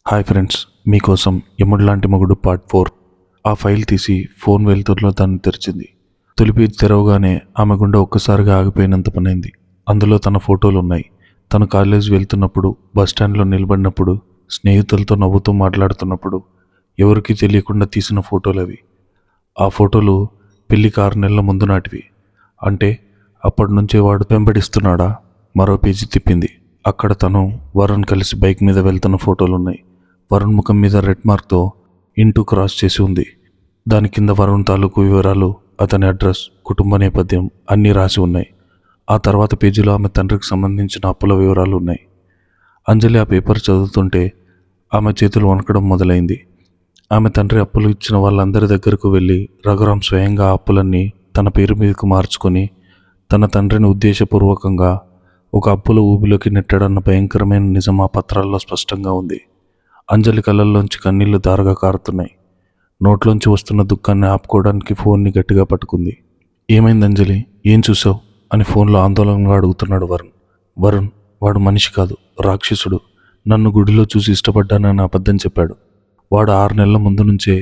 Hi friends, మీకోసం యముడు లాంటి మొగుడు పార్ట్ 4. ఆ ఫైల్ తీసి ఫోన్ వెలుతురులో దాన్ని తెరిచింది. తొలి పేజీ తెరవగానే ఆమె గుండె ఒక్కసారిగా ఆగిపోయినంత పనైంది. అందులో తన ఫోటోలు ఉన్నాయి. తను కాలేజ్ వెళ్తున్నప్పుడు, బస్టాండ్లో నిలబడినప్పుడు, స్నేహితులతో నవ్వుతూ మాట్లాడుతున్నప్పుడు ఎవరికీ తెలియకుండా తీసిన ఫోటోలు అవి. ఆ ఫోటోలు పెళ్లికి 6 నెలల ముందు నాటివి. అంటే అప్పటి నుంచే వాడు వెంబడిస్తున్నాడా? మరో పేజీ తిప్పింది. అక్కడ తను వరుణ్ కలిసి బైక్ మీద వెళ్తున్న ఫోటోలున్నాయి. వరుణ్ ముఖం మీద రెడ్ మార్క్తో ఇంటూ క్రాస్ చేసి ఉంది. దాని కింద వరుణ్ తాలూకు వివరాలు, అతని అడ్రస్, కుటుంబ నేపథ్యం అన్నీ రాసి ఉన్నాయి. ఆ తర్వాత పేజీలో ఆమె తండ్రికి సంబంధించిన అప్పుల వివరాలు ఉన్నాయి. అంజలి ఆ పేపర్ చదువుతుంటే ఆమె చేతులు వణకడం మొదలైంది. ఆమె తండ్రి అప్పులు ఇచ్చిన వాళ్ళందరి దగ్గరకు వెళ్ళి రఘురాం స్వయంగా ఆ అప్పులన్నీ తన పేరు మీదకు మార్చుకొని తన తండ్రిని ఉద్దేశపూర్వకంగా ఒక అప్పుల ఊబిలోకి నెట్టాడన్న భయంకరమైన నిజం ఆ పత్రాల్లో స్పష్టంగా ఉంది. అంజలి కళ్ళల్లోంచి కన్నీళ్లు దారగా కారుతున్నాయి. నోట్లోంచి వస్తున్న దుఃఖాన్ని ఆపుకోవడానికి ఫోన్ని గట్టిగా పట్టుకుంది. ఏమైంది అంజలి? ఏం చూసావు అని ఫోన్లో ఆందోళనగా అడుగుతున్నాడు వరుణ్. వరుణ్, వాడు మనిషి కాదు, రాక్షసుడు. నన్ను గుడిలో చూసి ఇష్టపడ్డానని అబద్ధం చెప్పాడు. వాడు 6 నెలల ముందు నుంచే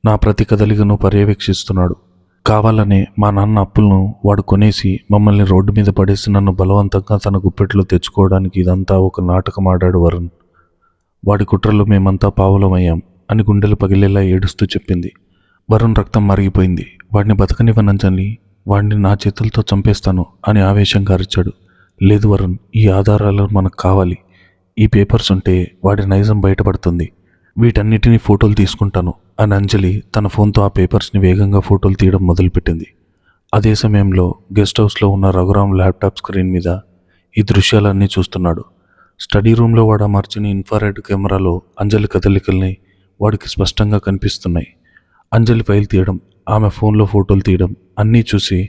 నా ప్రతి కదలికను పర్యవేక్షిస్తున్నాడు. కావాలనే మా నాన్న అప్పులను వాడు కొనేసి మమ్మల్ని రోడ్డు మీద పడేసి నన్ను బలవంతంగా తన గుప్పెట్లో తెచ్చుకోవడానికి ఇదంతా ఒక నాటకం ఆడాడు వరుణ్. వాడి కుట్రలో మేమంతా పావులమయ్యాం అని గుండెలు పగిలేలా ఏడుస్తూ చెప్పింది. వరుణ్ రక్తం మరిగిపోయింది. వాడిని బతకనివ్వనంజని, వాడిని నా చేతులతో చంపేస్తాను అని ఆవేశంగా అరిచాడు. లేదు వరుణ్, ఈ ఆధారాలు మనకు కావాలి. ఈ పేపర్స్ ఉంటే వాడి నైజం బయటపడుతుంది. వీటన్నిటినీ ఫోటోలు తీసుకుంటాను అని అంజలి తన ఫోన్తో ఆ పేపర్స్ని వేగంగా ఫోటోలు తీయడం మొదలుపెట్టింది. అదే సమయంలో గెస్ట్ హౌస్లో ఉన్న రఘురాం ల్యాప్టాప్ స్క్రీన్ మీద ఈ దృశ్యాలన్నీ చూస్తున్నాడు. స్టడీ రూమ్లో వాడు అమర్చిన ఇన్ఫ్రారెడ్ కెమెరాలో అంజలి కదలికల్ని వాడికి స్పష్టంగా కనిపిస్తున్నాయి. అంజలి ఫైల్ తీయడం, ఆమె ఫోన్లో ఫోటోలు తీయడం అన్నీ చూసి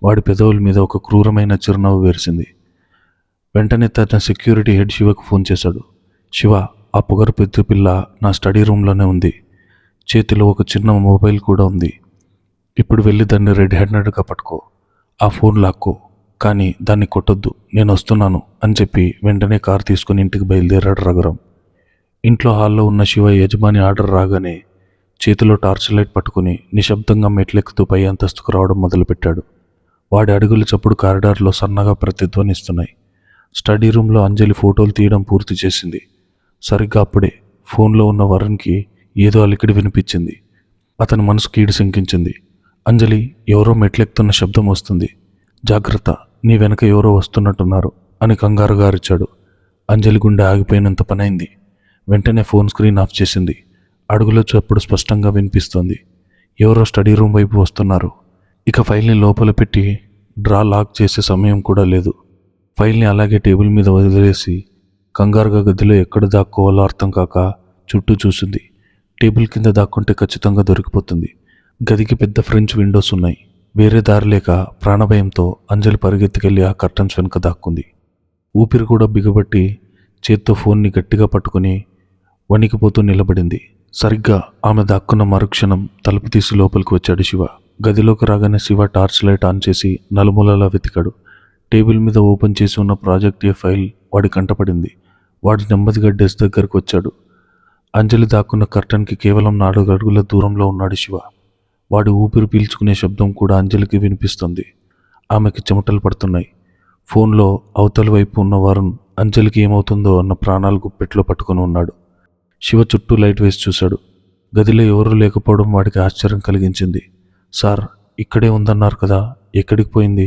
వాడి పెదవుల మీద ఒక క్రూరమైన చిరునవ్వు వేసింది. వెంటనే తన సెక్యూరిటీ హెడ్ శివకు ఫోన్ చేశాడు. శివ, ఆ పొగరు పెద్ద పిల్ల నా స్టడీ రూమ్లోనే ఉంది. చేతిలో ఒక చిన్న మొబైల్ కూడా ఉంది. ఇప్పుడు వెళ్ళి దాన్ని రెడ్ హ్యాండెడ్గా పట్టుకో. ఆ ఫోన్ లాక్కో, కానీ దాన్ని కొట్టొద్దు. నేను వస్తున్నాను అని చెప్పి వెంటనే కారు తీసుకుని ఇంటికి బయలుదేరాడు రఘురాం. ఇంట్లో హాల్లో ఉన్న శివ యజమాని ఆర్డర్ రాగానే చేతిలో టార్చ్ లైట్ పట్టుకుని నిశ్శబ్దంగా మెట్లెక్కుతూ పై అంతస్తుకు రావడం మొదలుపెట్టాడు. వాడి అడుగుల చప్పుడు కారిడార్లో సన్నగా ప్రతిధ్వనిస్తున్నాయి. స్టడీ రూమ్లో అంజలి ఫోటోలు తీయడం పూర్తి చేసింది. సరిగ్గా అప్పుడే ఫోన్లో ఉన్న వరుణ్కి ఏదో అలికిడి వినిపించింది. అతని మనసు కీడు శంకించింది. అంజలి, ఎవరో మెట్లెక్కుతున్న శబ్దం వస్తుంది. జాగ్రత్త, నీ వెనక ఎవరో వస్తున్నట్టున్నారు అని కంగారుగా అరిచాడు. అంజలి గుండె ఆగిపోయినంత పనైంది. వెంటనే ఫోన్ స్క్రీన్ ఆఫ్ చేసింది. అడుగుల చప్పుడు స్పష్టంగా వినిపిస్తోంది. ఎవరో స్టడీ రూమ్ వైపు వస్తున్నారు. ఇక ఫైల్ని లోపల పెట్టి డ్రా లాక్ చేసే సమయం కూడా లేదు. ఫైల్ని అలాగే టేబుల్ మీద వదిలేసి కంగారుగా గదిలో ఎక్కడ దాక్కోవాలో అర్థం కాక చుట్టూ చూసింది. టేబుల్ కింద దాక్కుంటే ఖచ్చితంగా దొరికిపోతుంది. గదికి పెద్ద ఫ్రెంచ్ విండోస్ ఉన్నాయి. వేరే దారి లేక ప్రాణభయంతో అంజలి పరిగెత్తుకెళ్ళి ఆ కర్టన్స్ వెనుక దాక్కుంది. ఊపిరి కూడా బిగబట్టి చేత్తో ఫోన్ని గట్టిగా పట్టుకుని వణికిపోతూ నిలబడింది. సరిగ్గా ఆమె దాక్కున్న మరుక్షణం తలుపు తీసి లోపలికి వచ్చాడు శివ. గదిలోకి రాగానే శివ టార్చ్ లైట్ ఆన్ చేసి నలుమూలలా వెతికాడు. టేబుల్ మీద ఓపెన్ చేసి ఉన్న ప్రాజెక్ట్ ఏ ఫైల్ వాడి కంటపడింది. వాడు నెమ్మదిగా డెస్క్ దగ్గరకు వచ్చాడు. అంజలి దాక్కున్న కర్టన్కి కేవలం 4 అడుగుల దూరంలో ఉన్నాడు శివ. వాడి ఊపిరి పీల్చుకునే శబ్దం కూడా అంజలికి వినిపిస్తుంది. ఆమెకి చెమటలు పడుతున్నాయి. ఫోన్లో అవతలి వైపు ఉన్న వరుణ్ అంజలికి ఏమవుతుందో అన్న ప్రాణాలు గుప్పెట్లో పట్టుకుని ఉన్నాడు. శివ చుట్టూ లైట్ వేసి చూశాడు. గదిలో ఎవరూ లేకపోవడం వాడికి ఆశ్చర్యం కలిగించింది. సార్, ఇక్కడే ఉందన్నారు కదా, ఎక్కడికి పోయింది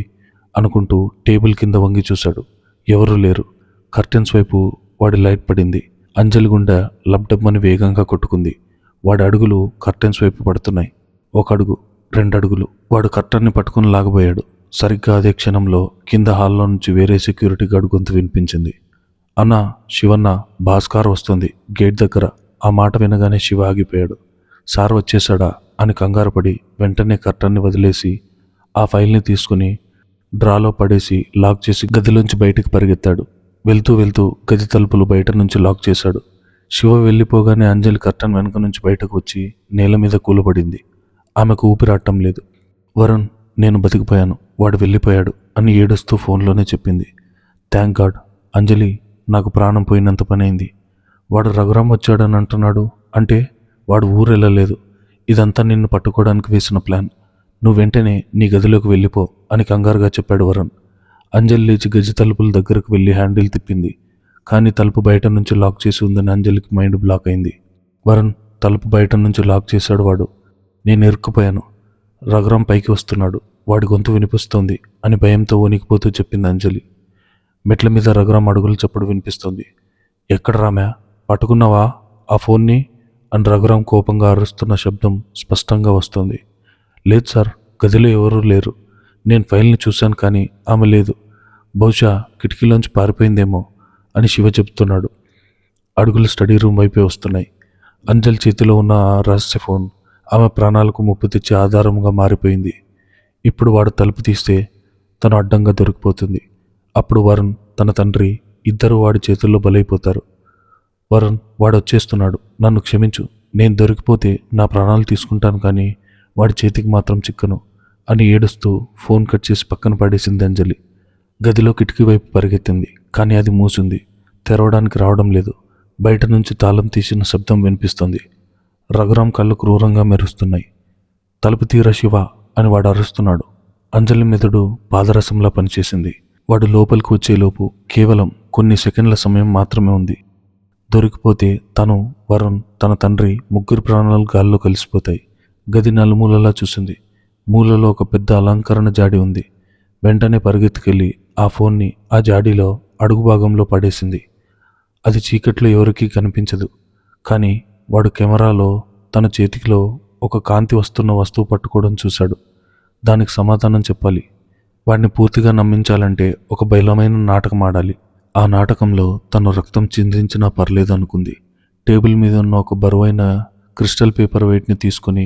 అనుకుంటూ టేబుల్ కింద వంగి చూశాడు. ఎవరూ లేరు. కర్టెన్స్ వైపు వాడి లైట్ పడింది. అంజలి గుండె లబ్డబ్బని వేగంగా కొట్టుకుంది. వాడి అడుగులు కర్టెన్స్ వైపు పడుతున్నాయి. 1 అడుగు, 2 అడుగులు. వాడు కర్టన్ని పట్టుకుని లాగబోయాడు. సరిగ్గా అదే క్షణంలో కింద హాల్లో నుంచి వేరే సెక్యూరిటీ గార్డ్ గొంతు వినిపించింది. అన్నా, శివన్న, భాస్కర్ వస్తుంది గేట్ దగ్గర. ఆ మాట వినగానే శివ ఆగిపోయాడు. సార్ వచ్చేశాడా అని కంగారుపడి వెంటనే కర్టన్ని వదిలేసి ఆ ఫైల్ని తీసుకుని డ్రాలో పడేసి లాక్ చేసి గదిలోంచి బయటికి పరిగెత్తాడు. వెళ్తూ వెళ్తూ గది తలుపులు బయట నుంచి లాక్ చేశాడు. శివ వెళ్ళిపోగానే అంజలి కర్టన్ వెనక నుంచి బయటకు వచ్చి నేల మీద కూలబడింది. ఆమెకు ఊపిరాటం లేదు. వరుణ్, నేను బతికిపోయాను, వాడు వెళ్ళిపోయాడు అని ఏడుస్తూ ఫోన్లోనే చెప్పింది. Thank God. అంజలి, నాకు ప్రాణం పోయినంత పనైంది. వాడు రఘురామ్ వచ్చాడని అంటున్నాడు. అంటే వాడు ఊరు వెళ్ళలేదు. ఇదంతా నిన్ను పట్టుకోవడానికి వేసిన ప్లాన్. నువ్వు వెంటనే నీ గదిలోకి వెళ్ళిపో అని కంగారుగా చెప్పాడు వరుణ్. అంజలి లేచి గజి తలుపుల దగ్గరకు వెళ్ళి హ్యాండిల్ తిప్పింది. కానీ తలుపు బయట నుంచి లాక్ చేసి ఉందని అంజలికి మైండ్ బ్లాక్ అయింది. వరుణ్ తలుపు బయట నుంచి లాక్ చేశాడు. వాడు, నేను ఇరుక్కుపోయాను. రఘురామ్ పైకి వస్తున్నాడు. వాడి గొంతు వినిపిస్తోంది అని భయంతో వణికిపోతూ చెప్పింది అంజలి. మెట్ల మీద రఘురామ్ అడుగులు చప్పుడు వినిపిస్తోంది. ఎక్కడ రామా, పట్టుకున్నావా ఆ ఫోన్ని అని రఘురామ్ కోపంగా అరుస్తున్న శబ్దం స్పష్టంగా వస్తోంది. లేదు సార్, గదిలో ఎవరూ లేరు. నేను ఫైల్ని చూశాను కానీ ఆమె లేదు. బహుశా కిటికీలోంచి పారిపోయిందేమో అని శివ చెబుతున్నాడు. అడుగులు స్టడీ రూమ్ వైపే వస్తున్నాయి. అంజలి చేతిలో ఉన్న ఆ రహస్య ఫోన్ ఆమె ప్రాణాలకు ముప్పు తెచ్చే ఆధారంగా మారిపోయింది. ఇప్పుడు వాడు తలుపు తీస్తే తను అడ్డంగా దొరికిపోతుంది. అప్పుడు వరుణ్, తన తండ్రి ఇద్దరు వాడి చేతుల్లో బలైపోతారు. వరుణ్, వాడు వచ్చేస్తున్నాడు, నన్ను క్షమించు. నేను దొరికిపోతే నా ప్రాణాలు తీసుకుంటాను కానీ వాడి చేతికి మాత్రం చిక్కను అని ఏడుస్తూ ఫోన్ కట్ చేసి పక్కన పడేసింది అంజలి. గదిలో కిటికీ వైపు పరిగెత్తింది కానీ అది మూసింది. తెరవడానికి రావడం లేదు. బయట నుంచి తాళం తీసిన శబ్దం వినిపిస్తుంది. రఘురామ్ కళ్ళు క్రూరంగా మెరుస్తున్నాయి. తలుపు తీర శివ అని వాడు అరుస్తున్నాడు. అంజలి మెదడు పాదరసంలా పనిచేసింది. వాడు లోపలికి వచ్చేలోపు కేవలం కొన్ని సెకండ్ల సమయం మాత్రమే ఉంది. దొరికిపోతే తను, వరుణ్, తన తండ్రి ముగ్గురు ప్రాణాలు గాల్లో కలిసిపోతాయి. గది నలుమూలలా చూసింది. మూలలో ఒక పెద్ద అలంకరణ జాడి ఉంది. వెంటనే పరిగెత్తుకెళ్ళి ఆ ఫోన్ని ఆ జాడీలో అడుగు భాగంలో పడేసింది. అది చీకట్లో ఎవరికీ కనిపించదు. కానీ వాడు కెమెరాలో తన చేతిలో ఒక కాంతి వస్తున్న వస్తువు పట్టుకోవడం చూశాడు. దానికి సమాధానం చెప్పాలి. వాడిని పూర్తిగా నమ్మించాలంటే ఒక బలమైన నాటకం ఆడాలి. ఆ నాటకంలో తను రక్తం చిందించినా పర్లేదు అనుకుంది. టేబుల్ మీద ఉన్న ఒక బరువైన క్రిస్టల్ పేపర్ వెయిట్ని తీసుకుని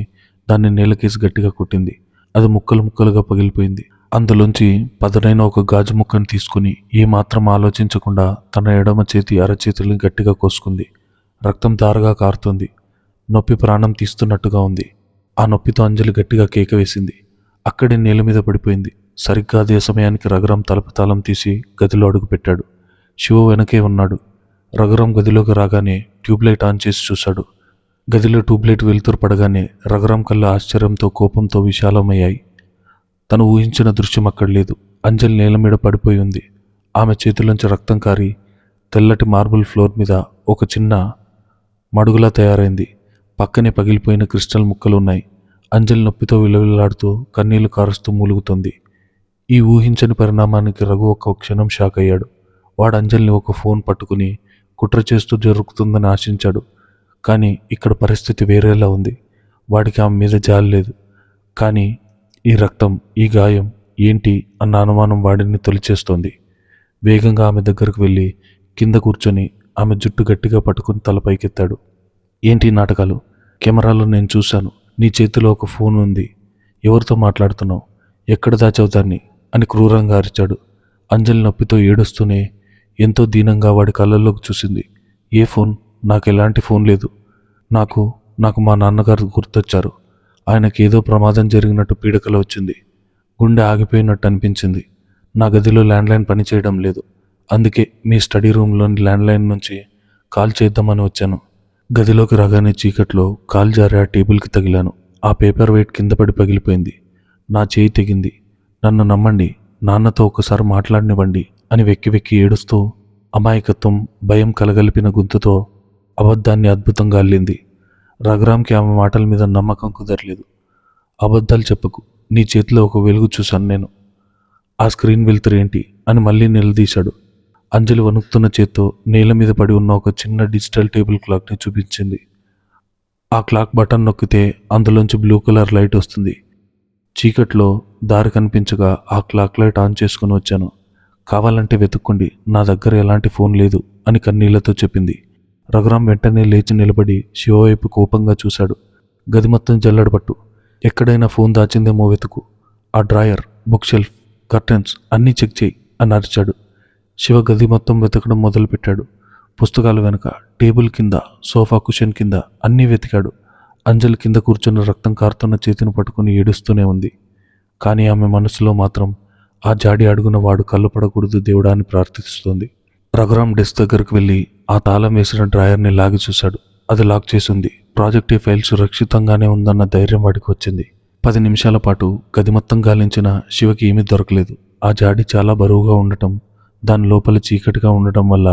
దాన్ని నేలకేసి గట్టిగా కొట్టింది. అది ముక్కలు ముక్కలుగా పగిలిపోయింది. అందులోంచి పదునైన ఒక గాజు ముక్కను తీసుకుని ఏమాత్రం ఆలోచించకుండా తన ఎడమ చేతి అరచేతుల్ని గట్టిగా కోసుకుంది. రక్తం ధారగా కారుతోంది. నొప్పి ప్రాణం తీస్తున్నట్టుగా ఉంది. ఆ నొప్పితో అంజలి గట్టిగా కేక వేసింది. అక్కడే నేల మీద పడిపోయింది. సరిగ్గా అదే సమయానికి రఘురామ్ తలుపు తాళం తీసి గదిలో అడుగుపెట్టాడు. శివ వెనకే ఉన్నాడు. రఘురామ్ గదిలోకి రాగానే ట్యూబ్లైట్ ఆన్ చేసి చూశాడు. గదిలో ట్యూబ్లైట్ వెలుతురు పడగానే రఘురామ్ కళ్ళు ఆశ్చర్యంతో కోపంతో విశాలమయ్యాయి. తను ఊహించిన దృశ్యం అక్కడ లేదు. అంజలి నేల మీద పడిపోయి ఉంది. ఆమె చేతుల్లోంచి రక్తం కారి తెల్లటి మార్బుల్ ఫ్లోర్ మీద ఒక చిన్న మడుగులా తయారైంది. పక్కనే పగిలిపోయిన క్రిస్టల్ ముక్కలు ఉన్నాయి. అంజలి నొప్పితో విలవిల్లాడుతూ కన్నీళ్లు కారుస్తూ మూలుగుతుంది. ఈ ఊహించని పరిణామానికి రఘు ఒక క్షణం షాక్ అయ్యాడు. వాడు అంజలిని ఒక ఫోన్ పట్టుకుని కుట్ర చేస్తూ జరుగుతుందని ఆశించాడు. కానీ ఇక్కడ పరిస్థితి వేరేలా ఉంది. వాడికి ఆమె మీద జాలి లేదు. కానీ ఈ రక్తం, ఈ గాయం ఏంటి అన్న అనుమానం వాడిని తొలిచేస్తోంది. వేగంగా ఆమె దగ్గరకు వెళ్ళి కింద కూర్చొని ఆమె జుట్టు గట్టిగా పట్టుకుని తల పైకెత్తాడు. ఏంటి నాటకాలు? కెమెరాలో నేను చూశాను. నీ చేతిలో ఒక ఫోన్ ఉంది. ఎవరితో మాట్లాడుతున్నావు? ఎక్కడ దాచావు దాన్ని అని క్రూరంగా అరిచాడు. అంజలి నొప్పితో ఏడుస్తూనే ఎంతో దీనంగా వాడి కళ్ళల్లోకి చూసింది. ఏ ఫోన్? నాకు ఎలాంటి ఫోన్ లేదు. నాకు మా నాన్నగారు గుర్తొచ్చారు. ఆయనకి ఏదో ప్రమాదం జరిగినట్టు పీడకలు వచ్చింది. గుండె ఆగిపోయినట్టు అనిపించింది. నా గదిలో ల్యాండ్లైన్ పనిచేయడం లేదు. అందుకే మీ స్టడీ రూమ్లోని ల్యాండ్లైన్ నుంచి కాల్ చేద్దామని వచ్చాను. గదిలోకి రాగానే చీకట్లో కాల్ జారి ఆ టేబుల్కి తగిలాను. ఆ పేపర్ వెయిట్ కింద పడి పగిలిపోయింది. నా చేయి తెగింది. నన్ను నమ్మండి, నాన్నతో ఒకసారి మాట్లాడనివ్వండి అని వెక్కి వెక్కి ఏడుస్తూ అమాయకత్వం, భయం కలగలిపిన గొంతుతో అబద్ధాన్ని అద్భుతంగా అల్లింది. రఘురామ్కి ఆమె మాటల మీద నమ్మకం కుదరలేదు. అబద్ధాలు చెప్పకు, నీ చేతిలో ఒక వెలుగు చూశాను నేను. ఆ స్క్రీన్ వెలుతురు ఏంటి అని మళ్ళీ నిలదీశాడు. అంజలి వణుకుతున్న చేత్తో నేల మీద పడి ఉన్న ఒక చిన్న డిజిటల్ టేబుల్ క్లాక్ని చూపించింది. ఆ క్లాక్ బటన్ నొక్కితే అందులోంచి బ్లూ కలర్ లైట్ వస్తుంది. చీకట్లో దారి కనిపించగా ఆ క్లాక్ లైట్ ఆన్ చేసుకుని వచ్చాను. కావాలంటే వెతుక్కోండి, నా దగ్గర ఎలాంటి ఫోన్ లేదు అని కన్నీళ్లతో చెప్పింది. రఘురామ్ వెంటనే లేచి నిలబడి శివ వైపు కోపంగా చూశాడు. గది మొత్తం జల్లడబట్టు. ఎక్కడైనా ఫోన్ దాచిందేమో వెతుకు. ఆ డ్రాయర్, బుక్ షెల్ఫ్, కర్టెన్స్ అన్నీ చెక్ చేయి అని అరిచాడు. శివ గది మొత్తం వెతకడం మొదలుపెట్టాడు. పుస్తకాల వెనుక, టేబుల్ కింద, సోఫా కుషన్ కింద అన్నీ వెతికాడు. అంజలి కింద కూర్చున్న రక్తం కారుతున్న చేతిని పట్టుకుని ఏడుస్తూనే ఉంది. కానీ ఆమె మనసులో మాత్రం ఆ జాడి అడుగున వాడు కళ్ళు పడకూడదు దేవుడా అని ప్రార్థిస్తోంది. రఘురామ్ డెస్క్ దగ్గరకు వెళ్ళి ఆ తాళం వేసిన డ్రాయర్ని లాగి చూశాడు. అది లాక్ చేసింది. ప్రాజెక్ట్ ఏ ఫైల్ సురక్షితంగానే ఉందన్న ధైర్యం వాడికి వచ్చింది. 10 నిమిషాల పాటు గది మొత్తం గాలించిన శివకి ఏమీ దొరకలేదు. ఆ జాడి చాలా బరువుగా ఉండటం, దాని లోపల చీకటిగా ఉండటం వల్ల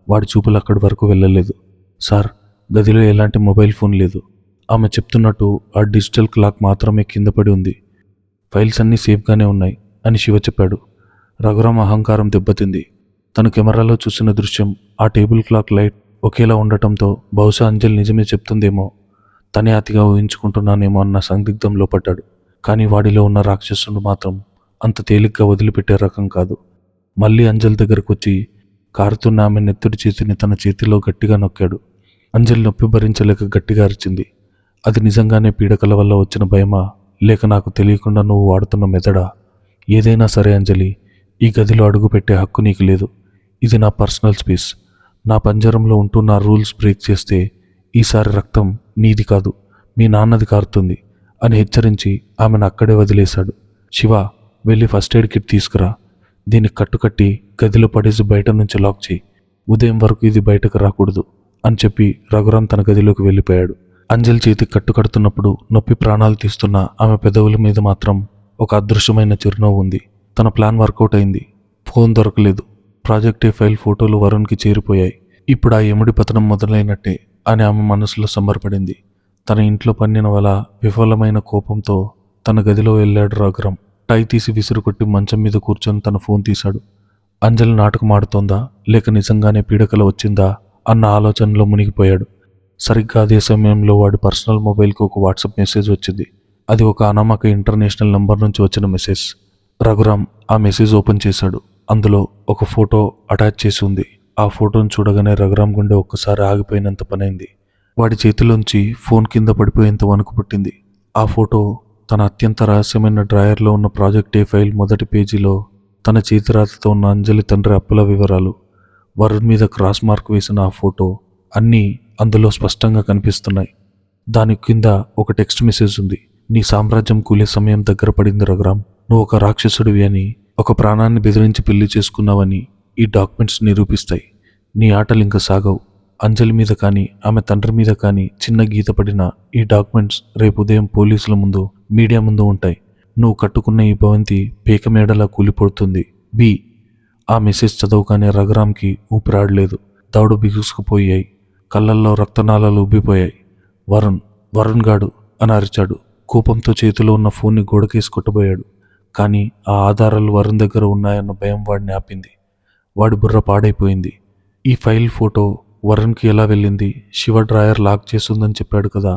వాడి చూపులు అక్కడి వరకు వెళ్ళలేదు. సార్, గదిలో ఎలాంటి మొబైల్ ఫోన్ లేదు. ఆమె చెప్తున్నట్టు ఆ డిజిటల్ క్లాక్ మాత్రమే కింద పడి ఉంది. ఫైల్స్ అన్నీ సేఫ్గానే ఉన్నాయి అని శివ చెప్పాడు. రఘురామ్ అహంకారం దెబ్బతింది. తను కెమెరాలో చూసిన దృశ్యం, ఆ టేబుల్ క్లాక్ లైట్ ఒకేలా ఉండటంతో బహుశా అంజలి నిజమే చెప్తుందేమో, తనే అతిగా ఊహించుకుంటున్నానేమో అన్న సందిగ్ధంలో పడ్డాడు. కానీ వాడిలో ఉన్న రాక్షసుడు మాత్రం అంత తేలిగ్గా వదిలిపెట్టే రకం కాదు. మళ్ళీ అంజలి దగ్గరకు వచ్చి కారుతున్న ఆమె నెత్తుడి చేతిని తన చేతిలో గట్టిగా నొక్కాడు. అంజలి నొప్పి భరించలేక గట్టిగా అరిచింది. అది నిజంగానే పీడకల వల్ల వచ్చిన భయమా, లేక నాకు తెలియకుండా నువ్వు వాడుతున్న మెదడా? ఏదైనా సరే అంజలి, ఈ గదిలో అడుగు పెట్టే హక్కు నీకు లేదు. ఇది నా పర్సనల్ స్పేస్. నా పంజరంలో ఉంటూ నా రూల్స్ బ్రేక్ చేస్తే ఈసారి రక్తం నీది కాదు, మీ నాన్నది కారుతుంది అని హెచ్చరించి ఆమెను అక్కడే వదిలేశాడు. శివ, వెళ్ళి ఫస్ట్ ఎయిడ్ కిట్ తీసుకురా. దీనికి కట్టుకట్టి గదిలో పడేసి బయట నుంచి లాక్ చేయి. ఉదయం వరకు ఇది బయటకు రాకూడదు అని చెప్పి రఘురామ్ తన గదిలోకి వెళ్ళిపోయాడు. అంజలి చేతికి కట్టుకడుతున్నప్పుడు నొప్పి ప్రాణాలు తీస్తున్న ఆమె పెదవుల మీద మాత్రం ఒక అదృశ్యమైన చిరునవ్వు ఉంది. తన ప్లాన్ వర్కౌట్ అయింది. ఫోన్ దొరకలేదు. ప్రాజెక్ట్ ఏ ఫైల్ ఫోటోలు వరుణ్కి చేరిపోయాయి. ఇప్పుడు ఆ ఎముడి పతనం మొదలైనట్టే అని ఆమె మనసులో సంబరపడింది. తన ఇంట్లో పన్నిన వల విఫలమైన కోపంతో తన గదిలో వెళ్ళాడు రఘురామ్. టై తీసి విసురుకొట్టి మంచం మీద కూర్చొని తన ఫోన్ తీశాడు. అంజలి నాటకం ఆడుతోందా, లేక నిజంగానే పీడకల వచ్చిందా అన్న ఆలోచనలో మునిగిపోయాడు. సరిగ్గా అదే సమయంలో వాడి పర్సనల్ మొబైల్కి ఒక వాట్సాప్ మెసేజ్ వచ్చింది. అది ఒక అనామక ఇంటర్నేషనల్ నంబర్ నుంచి వచ్చిన మెసేజ్. రఘురామ్ ఆ మెసేజ్ ఓపెన్ చేశాడు. అందులో ఒక ఫోటో అటాచ్ చేసి ఉంది. ఆ ఫోటోను చూడగానే రఘురామ్ గుండె ఒక్కసారి ఆగిపోయినంత పనైంది. వాడి చేతిలోంచి ఫోన్ కింద పడిపోయేంత వణుకు పుట్టింది. ఆ ఫోటో తన అత్యంత రహస్యమైన డ్రాయర్లో ఉన్న ప్రాజెక్ట్ ఏ ఫైల్ మొదటి పేజీలో తన చేతిరాతతో ఉన్న అంజలి తండ్రి అప్పుల వివరాలు, వరుణ్ మీద క్రాస్ మార్క్ వేసిన ఆ ఫోటో అన్నీ అందులో స్పష్టంగా కనిపిస్తున్నాయి. దాని కింద ఒక టెక్స్ట్ మెసేజ్ ఉంది. నీ సామ్రాజ్యం కూలే సమయం దగ్గర పడింది రఘురామ్. నువ్వు ఒక రాక్షసుడివి అని, ఒక ప్రాణాన్ని బెదిరించి పెళ్లి చేసుకున్నావని ఈ డాక్యుమెంట్స్ నిరూపిస్తాయి. నీ ఆటలు ఇంకా సాగవు. అంజలి మీద కానీ ఆమె తండ్రి మీద కానీ చిన్న గీత పడిన ఈ డాక్యుమెంట్స్ రేపు ఉదయం పోలీసుల ముందు, మీడియా ముందు ఉంటాయి. నువ్వు కట్టుకున్న ఈ భవంతి పేక మేడలా కూలిపోతుంది. బి. ఆ మెసేజ్ చదవగానే రఘురామ్కి ఊపిరాడలేదు. దవడ బిగుసుకుపోయాయి. కళ్ళల్లో రక్తనాళాలు ఉబ్బిపోయాయి. వరుణ్ గాడు అని అరిచాడు. కోపంతో చేతిలో ఉన్న ఫోన్ని గోడకేసి కొట్టబోయాడు. కానీ ఆ ఆధారాలు వరుణ్ దగ్గర ఉన్నాయన్న భయం వాడిని ఆపింది. వాడి బుర్ర పాడైపోయింది. ఈ ఫైల్ ఫోటో వరుణ్కి ఎలా వెళ్ళింది? శివ డ్రాయర్ లాక్ చేస్తుందని చెప్పాడు కదా.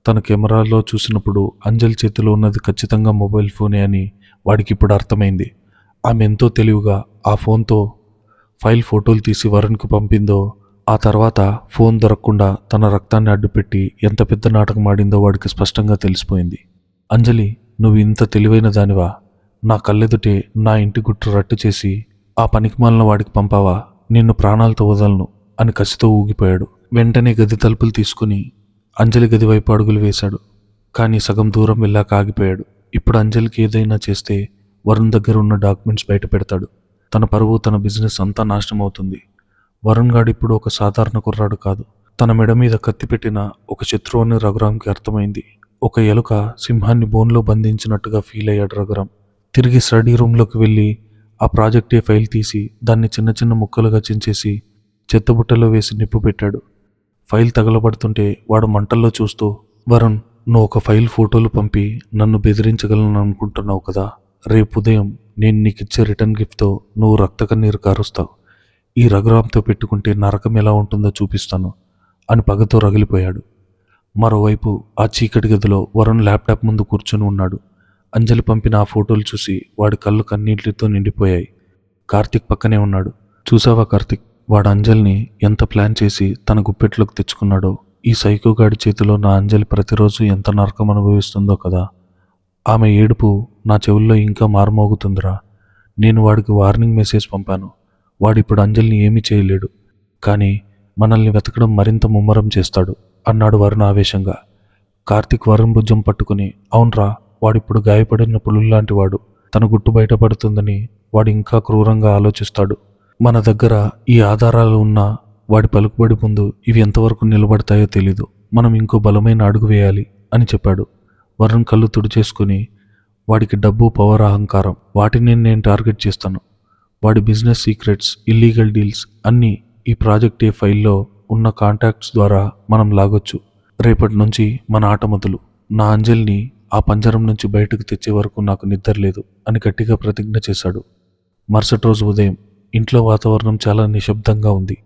తన కెమెరాలో చూసినప్పుడు అంజలి చేతిలో ఉన్నది ఖచ్చితంగా మొబైల్ ఫోనే అని వాడికి ఇప్పుడు అర్థమైంది. ఆమె ఎంతో తెలివిగా ఆ ఫోన్తో ఫైల్ ఫోటోలు తీసి వరుణ్కి పంపిందో, ఆ తర్వాత ఫోన్ దొరకకుండా తన రక్తాన్ని అడ్డుపెట్టి ఎంత పెద్ద నాటకం ఆడిందో వాడికి స్పష్టంగా తెలిసిపోయింది. అంజలి, నువ్వు ఇంత తెలివైన దానివా? నా కళ్ళెదుటే నా ఇంటి గుట్టు రట్టు చేసి ఆ పనికిమాలిన వాడికి పంపావా? నిన్ను ప్రాణాలతో వదలను అని కసితో ఊగిపోయాడు. వెంటనే గది తలుపులు తీసుకుని అంజలి గది వైపు అడుగులు వేశాడు. కానీ సగం దూరం వెళ్ళాక ఆగిపోయాడు. ఇప్పుడు అంజలికి ఏదైనా చేస్తే వరుణ్ దగ్గర ఉన్న డాక్యుమెంట్స్ బయట పెడతాడు. తన పరువు, తన బిజినెస్ అంతా నాశనం అవుతుంది. వరుణ్ గాడు ఇప్పుడు ఒక సాధారణ కుర్రాడు కాదు. తన మెడ మీద కత్తి పెట్టిన ఒక శత్రువు అని రఘురామ్కి అర్థమైంది. ఒక ఎలుక సింహాన్ని బోన్లో బంధించినట్టుగా ఫీల్ అయ్యాడు రఘురామ్. తిరిగి స్టడీ రూమ్లోకి వెళ్ళి ఆ ప్రాజెక్ట్ ఏ ఫైల్ తీసి దాన్ని చిన్న చిన్న ముక్కలుగా చించేసి చెత్తబుట్టలో వేసి నిప్పు పెట్టాడు. ఫైల్ తగలబడుతుంటే వాడు మంటల్లో చూస్తూ, వరుణ్, నువ్వు ఒక ఫైల్ ఫోటోలు పంపి నన్ను బెదిరించగలను అనుకుంటున్నావు కదా. రేపు ఉదయం నేను నీకిచ్చే రిటర్న్ గిఫ్ట్తో నువ్వు రక్త కన్నీరు కారుస్తావు. ఈ రఘురామ్తో పెట్టుకుంటే నరకం ఎలా ఉంటుందో చూపిస్తాను అని పగతో రగిలిపోయాడు. మరోవైపు ఆ చీకటి గదిలో వరుణ్ ల్యాప్టాప్ ముందు కూర్చొని ఉన్నాడు. అంజలి పంపిన ఆ ఫోటోలు చూసి వాడి కళ్ళు కన్నీటితో నిండిపోయాయి. కార్తిక్ పక్కనే ఉన్నాడు. చూసావా కార్తిక్, వాడు అంజలిని ఎంత ప్లాన్ చేసి తన గుప్పెట్లోకి తెచ్చుకున్నాడో. ఈ సైకోగాడి చేతిలో నా అంజలి ప్రతిరోజు ఎంత నరకం అనుభవిస్తుందో కదా. ఆమె ఏడుపు నా చెవుల్లో ఇంకా మారుమోగుతుందిరా. నేను వాడికి వార్నింగ్ మెసేజ్ పంపాను. వాడిప్పుడు అంజలిని ఏమీ చేయలేడు. కానీ మనల్ని వెతకడం మరింత ముమ్మరం చేస్తాడు అన్నాడు వరుణ్ ఆవేశంగా. కార్తిక్ వరుణ్ భుజం పట్టుకుని, అవునరా, వాడిప్పుడు గాయపడిన పులుల్లాంటి వాడు. తన గుట్టు బయటపడుతుందని వాడు ఇంకా క్రూరంగా ఆలోచిస్తాడు. మన దగ్గర ఈ ఆధారాలు ఉన్నా వాడి పలుకుబడి ముందు ఇవి ఎంతవరకు నిలబడతాయో తెలీదు. మనం ఇంకో బలమైన అడుగు వేయాలి అని చెప్పాడు. వరుణ్ కళ్ళు తుడిచేసుకుని, వాడికి డబ్బు, పవర్, అహంకారం వాటిని నేను టార్గెట్ చేస్తాను. వాడి బిజినెస్ సీక్రెట్స్, ఇల్లీగల్ డీల్స్ అన్నీ ఈ ప్రాజెక్ట్ ఏ ఫైల్లో ఉన్న కాంటాక్ట్స్ ద్వారా మనం లాగొచ్చు. రేపటి నుంచి మన ఆట మొదలు. నా అంజలిని ఆ పంజరం నుంచి బయటకు తెచ్చే వరకు నాకు నిద్ర లేదు అని గట్టిగా ప్రతిజ్ఞ చేశాడు. మరుసటి రోజు ఉదయం ఇంట్లో వాతావరణం చాలా నిశ్శబ్దంగా ఉంది.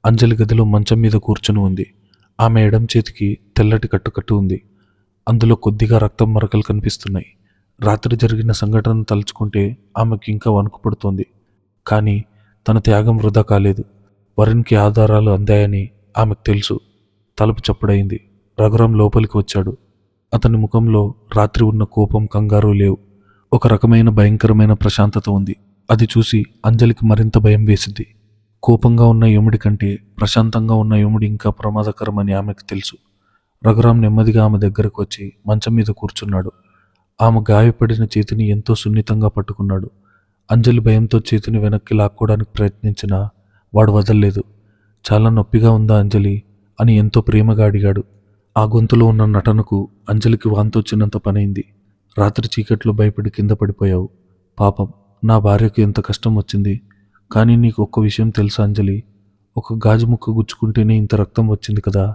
అంజలి గదిలో మంచం మీద కూర్చుని ఉంది. ఆమె ఎడం చేతికి తెల్లటి కట్టు ఉంది. అందులో కొద్దిగా రక్తం మరకలు కనిపిస్తున్నాయి. రాత్రి జరిగిన సంఘటన తలుచుకుంటే ఆమెకి ఇంకా వణుకు పడుతోంది. కానీ తన త్యాగం వృధా కాలేదు. వరుణ్కి ఆధారాలు అందాయని ఆమెకు తెలుసు. తలుపు చప్పుడైంది. రఘురాం లోపలికి వచ్చాడు. అతని ముఖంలో రాత్రి ఉన్న కోపం, కంగారు లేవు. ఒక రకమైన భయంకరమైన ప్రశాంతత ఉంది. అది చూసి అంజలికి మరింత భయం వేసింది. కోపంగా ఉన్న యముడి కంటే ప్రశాంతంగా ఉన్న యముడి ఇంకా ప్రమాదకరమని ఆమెకు తెలుసు. రఘురాం నెమ్మదిగా ఆమె దగ్గరకు వచ్చి మంచం మీద కూర్చున్నాడు. ఆమె గాయపడిన చేతిని ఎంతో సున్నితంగా పట్టుకున్నాడు. అంజలి భయంతో చేతిని వెనక్కి లాక్కోవడానికి ప్రయత్నించినా వాడు వదల్లేదు. చాలా నొప్పిగా ఉందా అంజలి అని ఎంతో ప్రేమగా అడిగాడు. ఆ గొంతులో ఉన్న నటనకు అంజలికి వాంతొచ్చినంత పనైంది. రాత్రి చీకట్లో భయపడి కింద పడిపోయావు. పాపం, నా భార్యకు ఎంత కష్టం వచ్చింది. కానీ నీకు ఒక్క విషయం తెలుసా అంజలి? ఒక గాజు ముక్క గుచ్చుకుంటేనే ఇంత రక్తం వచ్చింది కదా.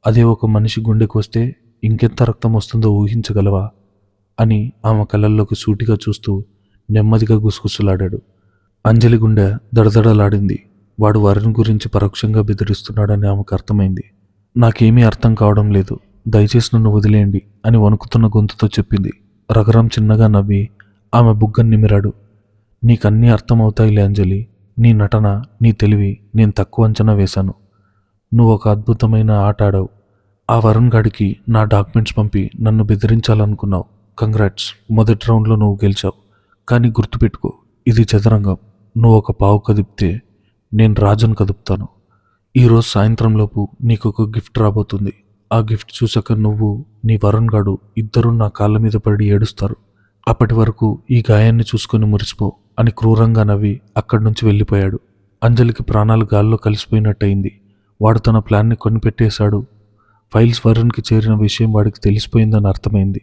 అదే ఒక మనిషి గుండెకు వస్తే ఇంకెంత రక్తం వస్తుందో ఊహించగలవా అని ఆమె కళ్ళల్లోకి సూటిగా చూస్తూ నెమ్మదిగా గుసగుసలాడాడు. అంజలి గుండె దడదడలాడింది. వాడు వరుణ్ గురించి పరోక్షంగా బెదిరిస్తున్నాడని ఆమెకు అర్థమైంది. నాకేమీ అర్థం కావడం లేదు, దయచేసి నన్ను వదిలేయండి అని వణుకుతున్న గొంతుతో చెప్పింది. రఘురాం చిన్నగా నవ్వి ఆమె బుగ్గను నిమిరాడు. నీకన్నీ అర్థమవుతాయిలే అంజలి. నీ నటన, నీ తెలివి నేను తక్కువ అంచనా వేశాను. నువ్వు ఒక అద్భుతమైన ఆట ఆడావు. ఆ వరుణ్ గాడికి నా డాక్యుమెంట్స్ పంపి నన్ను బెదిరించాలనుకున్నావు. కంగ్రాట్స్, మొదటి రౌండ్లో నువ్వు గెలిచావు. కానీ గుర్తుపెట్టుకో, ఇది చదరంగం. నువ్వు ఒక పావు కదిపితే నేను రాజును కదుపుతాను. ఈరోజు సాయంత్రంలోపు నీకు ఒక గిఫ్ట్ రాబోతుంది. ఆ గిఫ్ట్ చూసాక నువ్వు, నీ వరుణ్ గాడు ఇద్దరూ నా కాళ్ళ మీద పడి ఏడుస్తారు. అప్పటి వరకు ఈ గాయాన్ని చూసుకొని మురిసిపో అని క్రూరంగా నవ్వి అక్కడి నుంచి వెళ్ళిపోయాడు. అంజలికి ప్రాణాలు గాల్లో కలిసిపోయినట్టయింది. వాడు తన ప్లాన్ని కొనిపెట్టేశాడు. ఫైల్స్ వరుణ్కి చేరిన విషయం వాడికి తెలిసిపోయిందని అర్థమైంది.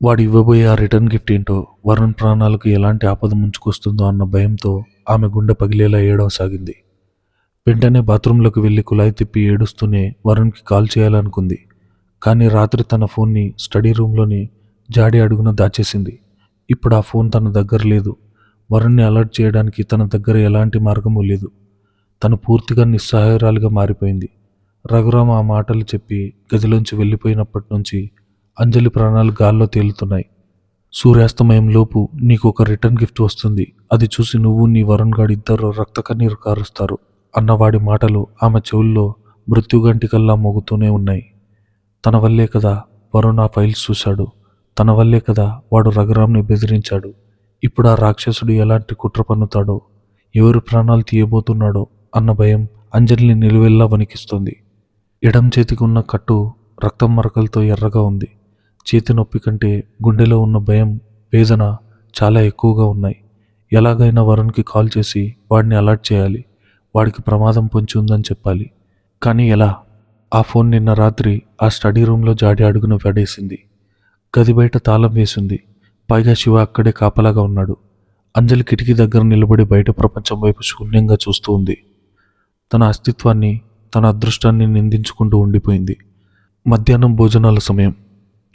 వాడు ఇవ్వబోయే ఆ రిటర్న్ గిఫ్ట్ ఏంటో, వరుణ్ ప్రాణాలకు ఎలాంటి ఆపద ముంచుకొస్తుందో అన్న భయంతో ఆమె గుండె పగిలేలా ఏడవసాగింది. వెంటనే బాత్రూంలోకి వెళ్ళి కుళాయి తిప్పి ఏడుస్తూనే వరుణ్కి కాల్ చేయాలనుకుంది. కానీ రాత్రి తన ఫోన్ని స్టడీ రూమ్లోని జాడి అడుగున దాచేసింది. ఇప్పుడు ఆ ఫోన్ తన దగ్గర లేదు. వరుణ్ని అలర్ట్ చేయడానికి తన దగ్గర ఎలాంటి మార్గమూ లేదు. తను పూర్తిగా నిస్సహాయురాలిగా మారిపోయింది. రఘురామ ఆ మాటలు చెప్పి గదిలోంచి వెళ్ళిపోయినప్పటి నుంచి అంజలి ప్రాణాలు గాల్లో తేలుతున్నాయి. సూర్యాస్తమయంలోపు నీకు ఒక రిటర్న్ గిఫ్ట్ వస్తుంది. అది చూసి నువ్వు, నీ వరుణ్ గాడు ఇద్దరు రక్త కన్నీరు కారుస్తారు అన్నవాడి మాటలు ఆమె చెవుల్లో మృత్యుగంటికల్లా మోగుతూనే ఉన్నాయి. తన వల్లే కదా వరుణ్ ఆ ఫైల్స్ చూశాడు. తన వల్లే కదా వాడు రఘురాంని బెదిరించాడు. ఇప్పుడు ఆ రాక్షసుడు ఎలాంటి కుట్ర పన్నుతాడో, ఎవరి ప్రాణాలు తీయబోతున్నాడో అన్న భయం అంజలిని నిలువెల్లా వణికిస్తుంది. ఎడం చేతికి ఉన్న కట్టు రక్తం మరకలతో ఎర్రగా ఉంది. చేతి నొప్పి కంటే గుండెలో ఉన్న భయం, వేదన చాలా ఎక్కువగా ఉన్నాయి. ఎలాగైనా వరుణ్కి కాల్ చేసి వాడిని అలర్ట్ చేయాలి. వాడికి ప్రమాదం పొంచి ఉందని చెప్పాలి. కానీ ఎలా? ఆ ఫోన్ నిన్న రాత్రి ఆ స్టడీ రూమ్లో జాడి అడుగున పడేసింది. గది బయట తాళం వేసింది. పైగా శివ అక్కడే కాపలాగా ఉన్నాడు. అంజలి కిటికీ దగ్గర నిలబడి బయట ప్రపంచం వైపు శూన్యంగా చూస్తూ ఉంది. తన అస్తిత్వాన్ని, తన అదృష్టాన్ని నిందించుకుంటూ ఉండిపోయింది. మధ్యాహ్నం భోజనాల సమయం.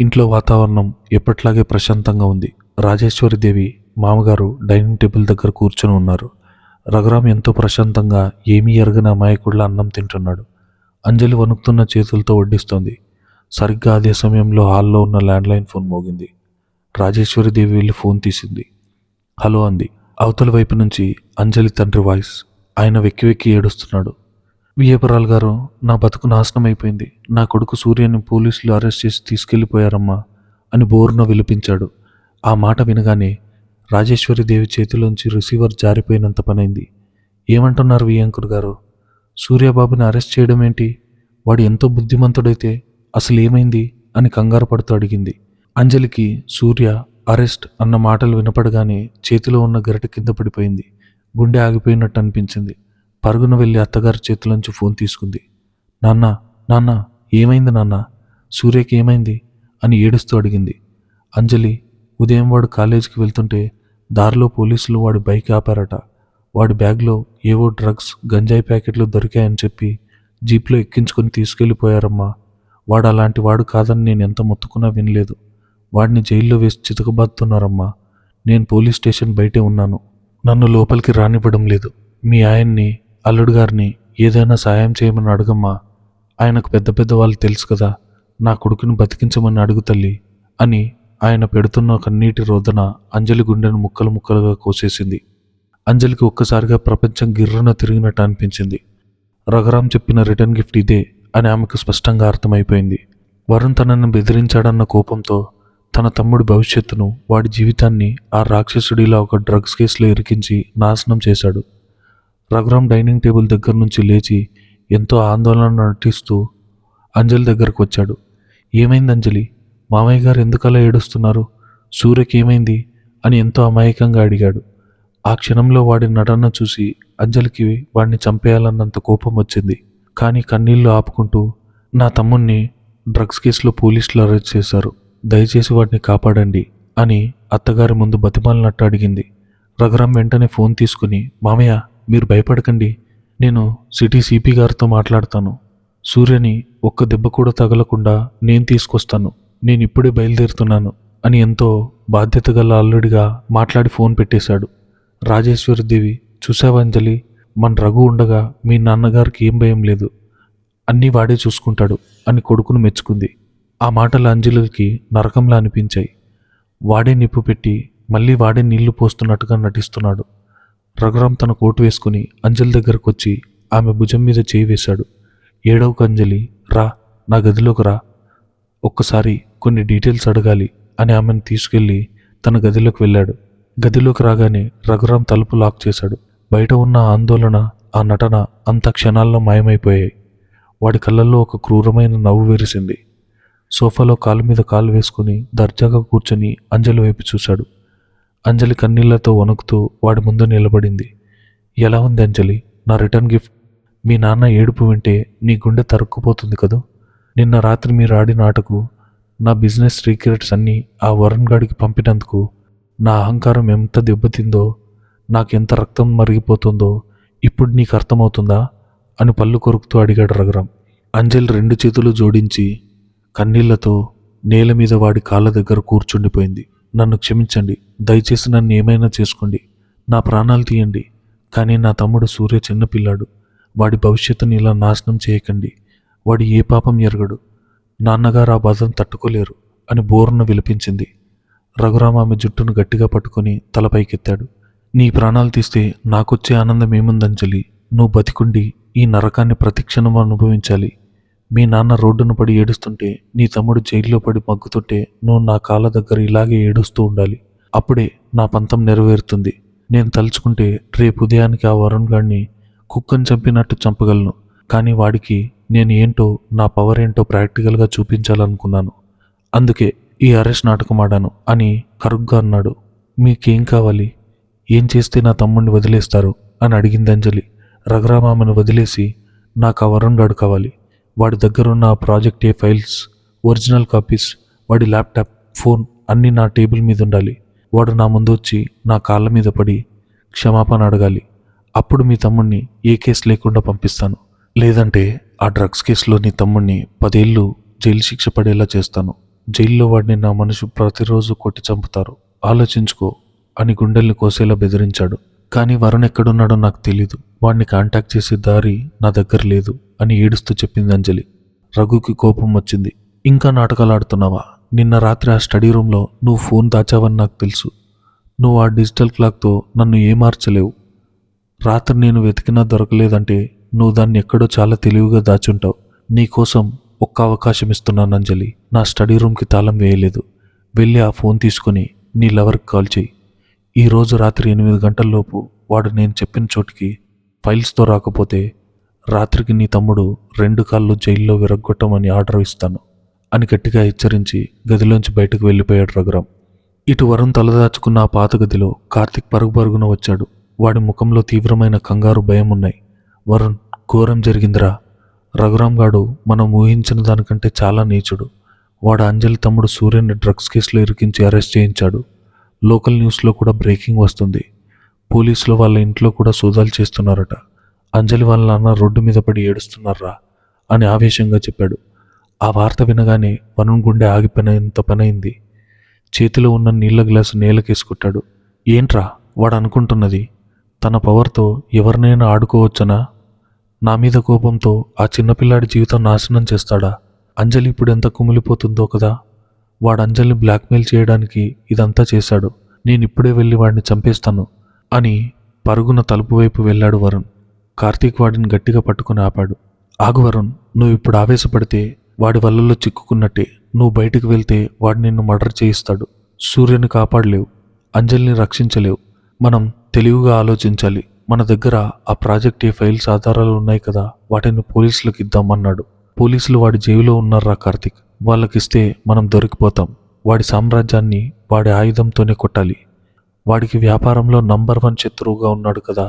ఇంట్లో వాతావరణం ఎప్పట్లాగే ప్రశాంతంగా ఉంది. రాజేశ్వరిదేవి, మామగారు డైనింగ్ టేబుల్ దగ్గర కూర్చొని ఉన్నారు. రఘురాం ఎంతో ప్రశాంతంగా ఏమీ ఎరగని అమాయకుడిలా అన్నం తింటున్నాడు. అంజలి వణుకుతున్న చేతులతో వడ్డిస్తోంది. సరిగ్గా అదే సమయంలో హాల్లో ఉన్న ల్యాండ్లైన్ ఫోన్ మోగింది. రాజేశ్వరిదేవి వెళ్ళి ఫోన్ తీసింది. హలో అంది. అవతల వైపు నుంచి అంజలి తండ్రి వాయిస్. ఆయన వెక్కి వెక్కి ఏడుస్తున్నాడు. వియ్యపురాలు గారు, నా బతుకు నాశనం అయిపోయింది. నా కొడుకు సూర్యని పోలీసులు అరెస్ట్ చేసి తీసుకెళ్ళిపోయారమ్మా అని బోరున విలిపించాడు. ఆ మాట వినగానే రాజేశ్వరిదేవి చేతిలోంచి రిసీవర్ జారిపోయినంత పనైంది. ఏమంటున్నారు వియ్యంకుర్ గారు? సూర్యబాబుని అరెస్ట్ చేయడం ఏంటి? వాడు ఎంతో బుద్ధిమంతుడైతే అసలు ఏమైంది అని కంగారు పడుతూ అడిగింది. అంజలికి సూర్య అరెస్ట్ అన్న మాటలు వినపడగానే చేతిలో ఉన్న గరిటె కింద పడిపోయింది. గుండె ఆగిపోయినట్టు అనిపించింది. పరుగున వెళ్ళి అత్తగారి చేతిలోంచి ఫోన్ తీసుకుంది. నాన్న, నాన్న, ఏమైంది నాన్న? సూర్యకి ఏమైంది అని ఏడుస్తూ అడిగింది. అంజలి, ఉదయం వాడు కాలేజీకి వెళ్తుంటే దారిలో పోలీసులు వాడి బైక్ ఆపారట. వాడి బ్యాగ్లో ఏవో డ్రగ్స్, గంజాయి ప్యాకెట్లు దొరికాయని చెప్పి జీప్లో ఎక్కించుకొని తీసుకెళ్ళిపోయారమ్మా. వాడు అలాంటి వాడు కాదని నేను ఎంత మొత్తుకున్నా వినలేదు. వాడిని జైల్లో వేసి చితకబాదుతున్నారమ్మా. నేను పోలీస్ స్టేషన్ బయటే ఉన్నాను. నన్ను లోపలికి రానివ్వడం లేదు. మీ ఆయన్ని, అల్లుడు గారిని ఏదైనా సాయం చేయమని అడగమ్మా. ఆయనకు పెద్ద పెద్ద వాళ్ళు తెలుసు కదా. నా కొడుకుని బతికించమని అడుగు తల్లి అని ఆయన పెడుతున్న కన్నీటి రోదన అంజలి గుండెను ముక్కలు ముక్కలుగా కోసేసింది. అంజలికి ఒక్కసారిగా ప్రపంచం గిర్రున తిరిగినట్టు అనిపించింది. రఘురాం చెప్పిన రిటర్న్ గిఫ్ట్ ఇదే అని ఆమెకు స్పష్టంగా అర్థమైపోయింది. వరుణ్ తనను బెదిరించాడన్న కోపంతో తన తమ్ముడి భవిష్యత్తును, వాడి జీవితాన్ని ఆ రాక్షసుడిలా ఒక డ్రగ్స్ కేసులో ఇరికించి నాశనం చేశాడు. రఘురాం డైనింగ్ టేబుల్ దగ్గర నుంచి లేచి ఎంతో ఆందోళన నటిస్తూ అంజలి దగ్గరకు వచ్చాడు. ఏమైంది అంజలి? మామయ్య గారు ఎందుకలా ఏడుస్తున్నారు? సూర్యకి ఏమైంది అని ఎంతో అమాయకంగా అడిగాడు. ఆ క్షణంలో వాడి నటన చూసి అంజలికి వాడిని చంపేయాలన్నంత కోపం వచ్చింది. కానీ కన్నీళ్లు ఆపుకుంటూ, నా తమ్ముణ్ణి డ్రగ్స్ కేసులో పోలీసులు అరెస్ట్ చేశారు, దయచేసి వాడిని కాపాడండి అని అత్తగారి ముందు బతిమాలినట్టు అడిగింది. రఘురాం వెంటనే ఫోన్ తీసుకుని, మామయ్య మీరు భయపడకండి, నేను సిటీ సిపి గారితో మాట్లాడతాను. సూర్యని ఒక్క దెబ్బ కూడా తగలకుండా నేను తీసుకొస్తాను. నేను ఇప్పుడే బయలుదేరుతున్నాను అని ఎంతో బాధ్యత గల అల్లుడిగా మాట్లాడి ఫోన్ పెట్టేశాడు. రాజేశ్వరిదేవి, చూసావా అంజలి, మన రఘు ఉండగా మీ నాన్నగారికి ఏం భయం లేదు, అన్నీ వాడే చూసుకుంటాడు అని కొడుకును మెచ్చుకుంది. ఆ మాటలు అంజలికి నరకంలా అనిపించాయి. వాడే నిప్పు పెట్టి మళ్ళీ వాడే నీళ్లు పోస్తున్నట్టుగా నటిస్తున్నాడు. రఘురాం తన కోటు వేసుకుని అంజలి దగ్గరకు వచ్చి ఆమె భుజం మీద చేయి వేశాడు. ఏడవకు అంజలి, రా, నా గదిలోకి రా, ఒక్కసారి కొన్ని డీటెయిల్స్ అడగాలి అని ఆమెను తీసుకెళ్లి తన గదిలోకి వెళ్ళాడు. గదిలోకి రాగానే రఘురాం తలుపు లాక్ చేశాడు. బయట ఉన్న ఆందోళన, ఆ నటన అంత క్షణాల్లో మాయమైపోయాయి. వాడి కళ్ళల్లో ఒక క్రూరమైన నవ్వు విరిసింది. సోఫాలో కాలు మీద కాలు వేసుకుని దర్జాగా కూర్చొని అంజలి వైపు చూశాడు. అంజలి కన్నీళ్లతో వణుకుతూ వాడి ముందు నిలబడింది. ఎలా ఉంది అంజలి, నా రిటర్న్ గిఫ్ట్? మీ నాన్న ఏడుపు వింటే నీ గుండె తరుక్కుపోతుంది కదూ. నిన్న రాత్రి మీరు ఆడిన ఆటకు, నా బిజినెస్ సీక్రెట్స్ అన్నీ ఆ వరుణ్ గాడికి పంపినందుకు నా అహంకారం ఎంత దెబ్బతిందో, నాకెంత రక్తం మరిగిపోతుందో ఇప్పుడు నీకు అర్థమవుతుందా అని పళ్ళు కొరుకుతూ అడిగాడు రఘురాం. అంజలి రెండు చేతులు జోడించి కన్నీళ్లతో నేల మీద వాడి కాళ్ళ దగ్గర కూర్చుండిపోయింది. నన్ను క్షమించండి, దయచేసి నన్ను ఏమైనా చేసుకోండి, నా ప్రాణాలు తీయండి, కానీ నా తమ్ముడు సూర్య చిన్నపిల్లాడు, వాడి భవిష్యత్తుని ఇలా నాశనం చేయకండి. వాడు ఏ పాపం ఎరగడు. నాన్నగారు ఆ బాధను తట్టుకోలేరు అని బోరున విలపించింది. రఘురామ ఆమె జుట్టును గట్టిగా పట్టుకుని తలపైకెత్తాడు. నీ ప్రాణాలు తీస్తే నాకొచ్చే ఆనందం ఏముందంజలి? నువ్వు బతికుండి ఈ నరకాన్ని ప్రతిక్షణం అనుభవించాలి. మీ నాన్న రోడ్డును పడి ఏడుస్తుంటే, నీ తమ్ముడు జైల్లో పడి మగ్గుతుంటే నువ్వు నా కాళ్ళ దగ్గర ఇలాగే ఏడుస్తూ ఉండాలి. అప్పుడే నా పంతం నెరవేరుతుంది. నేను తలుచుకుంటే రేపు ఉదయానికి ఆ వరుణ్ గాడిని కుక్కను చంపినట్టు చంపగలను. కానీ వాడికి నేను ఏంటో, నా పవర్ ఏంటో ప్రాక్టికల్గా చూపించాలనుకున్నాను. అందుకే ఈ అరెస్ట్ నాటకం ఆడాను అని కరుగ్గా అన్నాడు. మీకేం కావాలి? ఏం చేస్తే నా తమ్ముడిని వదిలేస్తారు అని అడిగింది అంజలి. రఘురామ ఆమెను వదిలేసి, నాకు ఆ వరుణ్ గాడు కావాలి. వాడి దగ్గరున్న ఆ ప్రాజెక్ట్ ఏ ఫైల్స్, ఒరిజినల్ కాపీస్, వాడి ల్యాప్టాప్, ఫోన్ అన్నీ నా టేబుల్ మీద ఉండాలి. వాడు నా ముందు వచ్చి నా కాళ్ళ మీద పడి క్షమాపణ అడగాలి. అప్పుడు మీ తమ్ముడిని ఏ కేసు లేకుండా పంపిస్తాను. లేదంటే ఆ డ్రగ్స్ కేసులో నీ తమ్ముడిని 10 ఏళ్ళు జైలు శిక్ష పడేలా చేస్తాను. జైల్లో వాడిని నా మనుషు ప్రతిరోజు కొట్టి చంపుతారు, ఆలోచించుకో అని గుండెల్ని కోసేలా బెదిరించాడు. కానీ వరుణ్ ఎక్కడున్నాడో నాకు తెలీదు. వాడిని కాంటాక్ట్ చేసే దారి నా దగ్గర లేదు అని ఏడుస్తూ చెప్పింది అంజలి. రఘుకి కోపం వచ్చింది. ఇంకా నాటకాలు ఆడుతున్నావా? నిన్న రాత్రి ఆ స్టడీ రూమ్లో నువ్వు ఫోన్ దాచావని నాకు తెలుసు. నువ్వు ఆ డిజిటల్ క్లాక్తో నన్ను ఏమార్చలేవు. రాత్రి నేను వెతికినా దొరకలేదంటే నువ్వు దాన్ని ఎక్కడో చాలా తెలివిగా దాచుంటావు. నీకోసం ఒక్క అవకాశం ఇస్తున్నాను అంజలి. నా స్టడీ రూమ్కి తాళం వేయలేదు. వెళ్ళి ఆ ఫోన్ తీసుకుని నీ లవర్కి కాల్ చేయి. ఈరోజు రాత్రి 8 గంటల్లోపు వాడు నేను చెప్పిన చోటికి ఫైల్స్తో రాకపోతే రాత్రికి నీ తమ్ముడు 2 కాళ్ళు జైల్లో విరగ్గొట్టమని ఆర్డర్ ఇస్తాను అని గట్టిగా హెచ్చరించి గదిలోంచి బయటకు వెళ్ళిపోయాడు రఘురాం. ఇటు వరుణ్ తలదాచుకున్న ఆ పాత గదిలో కార్తిక్ పరుగున వచ్చాడు. వాడి ముఖంలో తీవ్రమైన కంగారు, భయం ఉన్నాయి. వరుణ్, ఘోరం జరిగిందిరా. రఘురామ్ గాడు మనం ఊహించిన దానికంటే చాలా నీచుడు. వాడు అంజలి తమ్ముడు సూర్యని డ్రగ్స్ కేసులో ఇరికించి అరెస్ట్ చేయించాడు. లోకల్ న్యూస్లో కూడా బ్రేకింగ్ వస్తుంది. పోలీసులు వాళ్ళ ఇంట్లో కూడా సోదాలు చేస్తున్నారట. అంజలి వాళ్ళ నాన్న రోడ్డు మీద పడి ఏడుస్తున్నారా అని ఆవేశంగా చెప్పాడు. ఆ వార్త వినగానే వరుణ్ గుండె ఆగిపోయినంత పనైంది. చేతిలో ఉన్న నీళ్ల గ్లాసు నేలకేసుకుంటాడు. ఏంట్రా వాడు అనుకుంటున్నది? తన పవర్తో ఎవరినైనా ఆడుకోవచ్చనా? నా మీద కోపంతో ఆ చిన్నపిల్లాడి జీవితం నాశనం చేస్తాడా? అంజలి ఇప్పుడు ఎంత కుమిలిపోతుందో కదా. వాడు అంజలిని బ్లాక్మెయిల్ చేయడానికి ఇదంతా చేశాడు. నేనిప్పుడే వెళ్ళి వాడిని చంపేస్తాను అని పరుగున తలుపు వైపు వెళ్ళాడు వరుణ్. కార్తీక్ వాడిని గట్టిగా పట్టుకుని ఆపాడు. ఆగు వరుణ్, నువ్వు ఇప్పుడు ఆవేశపడితే వాడి వల్లలో చిక్కుకున్నట్టే. నువ్వు బయటికి వెళ్తే వాడు నిన్ను మర్డర్ చేయిస్తాడు. సూర్యని కాపాడలేవు, అంజలిని రక్షించలేవు. మనం తెలివిగా ఆలోచించాలి. మన దగ్గర ఆ ప్రాజెక్ట్ ఏ ఫైల్స్ ఆధారాలు ఉన్నాయి కదా, వాటిని పోలీసులకు ఇద్దామన్నాడు. పోలీసులు వాడి జేబులో ఉన్నారా కార్తీక్? వాళ్ళకిస్తే మనం దొరికిపోతాం. వాడి సామ్రాజ్యాన్ని వాడి ఆయుధంతోనే కొట్టాలి. వాడికి వ్యాపారంలో నంబర్ 1 శత్రువుగా ఉన్నాడు కదా,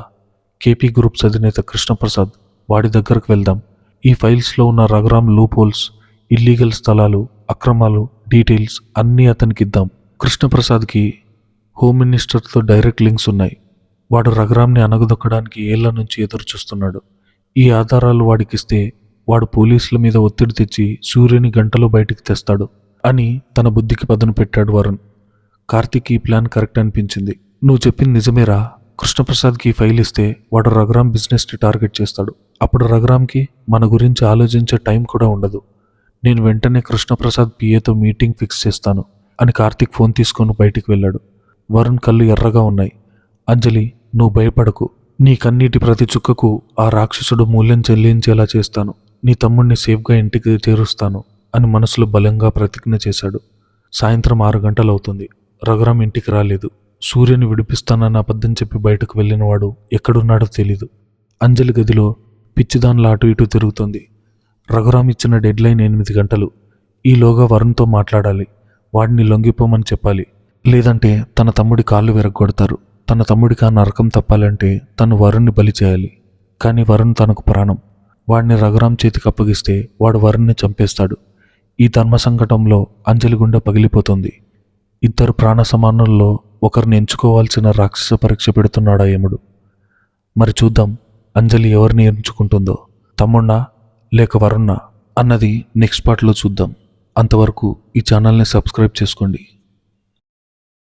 కేపీ గ్రూప్స్ అధినేత కృష్ణప్రసాద్. వాడి దగ్గరకు వెళ్దాం. ఈ ఫైల్స్లో ఉన్న రఘురామ్ లూప్ హోల్స్, ఇల్లీగల్ స్థలాలు, అక్రమాలు, డీటెయిల్స్ అన్నీ అతనికి ఇద్దాం. కృష్ణప్రసాద్కి హోమ్ మినిస్టర్తో డైరెక్ట్ లింక్స్ ఉన్నాయి. వాడు రఘురామ్ని అణగదొక్కడానికి ఏళ్ల నుంచి ఎదురు చూస్తున్నాడు. ఈ ఆధారాలు వాడికిస్తే వాడు పోలీసుల మీద ఒత్తిడి తెచ్చి సూర్యుని గంటలో బయటికి తెస్తాడు అని తన బుద్ధికి పదును పెట్టాడు వరుణ్. కార్తీక్ ఈ ప్లాన్ కరెక్ట్ అనిపించింది. నువ్వు చెప్పింది నిజమేరా. కృష్ణప్రసాద్కి ఈ ఫైల్ ఇస్తే వాడు రఘురామ్ బిజినెస్ని టార్గెట్ చేస్తాడు. అప్పుడు రఘురామ్కి మన గురించి ఆలోచించే టైం కూడా ఉండదు. నేను వెంటనే కృష్ణప్రసాద్ పిఏతో మీటింగ్ ఫిక్స్ చేస్తాను అని కార్తీక్ ఫోన్ తీసుకొని బయటికి వెళ్ళాడు. వరుణ్ కళ్ళు ఎర్రగా ఉన్నాయి. అంజలి, నువ్వు భయపడకు. నీ కన్నీటి ప్రతి చుక్కకు ఆ రాక్షసుడు మూల్యం చెల్లించేలా చేస్తాను. నీ తమ్ముడిని సేఫ్గా ఇంటికి చేరుస్తాను అని మనసులో బలంగా ప్రతిజ్ఞ చేశాడు. సాయంత్రం 6 గంటలవుతుంది. రఘురామ్ ఇంటికి రాలేదు. సూర్యుని విడిపిస్తానని అబద్ధం చెప్పి బయటకు వెళ్ళినవాడు ఎక్కడున్నాడో తెలీదు. అంజలి గదిలో పిచ్చిదాన్లా అటు ఇటు తిరుగుతుంది. రఘురామ్ ఇచ్చిన డెడ్లైన్ 8 గంటలు. ఈలోగా వరుణ్తో మాట్లాడాలి. వాడిని లొంగిపోమని చెప్పాలి. లేదంటే తన తమ్ముడి కాళ్ళు విరగ్గొడతారు. తన తమ్ముడికి ఆ నరకం తప్పాలంటే తను వరుణ్ని బలి చేయాలి. కానీ వరుణ్ తనకు ప్రాణం. వాడిని రఘురామ్ చేతికి అప్పగిస్తే వాడు వరుణ్ని చంపేస్తాడు. ఈ ధర్మ సంకటంలో అంజలి గుండె పగిలిపోతుంది. ఇద్దరు ప్రాణ సమానుల్లో ఒకరిని ఎంచుకోవాల్సిన రాక్షస పరీక్ష పెడుతున్నాడా యముడు. మరి చూద్దాం అంజలి ఎవరిని ఎంచుకుంటుందో, తమ్ముణ్ణా లేక వరుణ్ణా అన్నది నెక్స్ట్ పార్ట్లో చూద్దాం. అంతవరకు ఈ ఛానల్ని సబ్స్క్రైబ్ చేసుకోండి.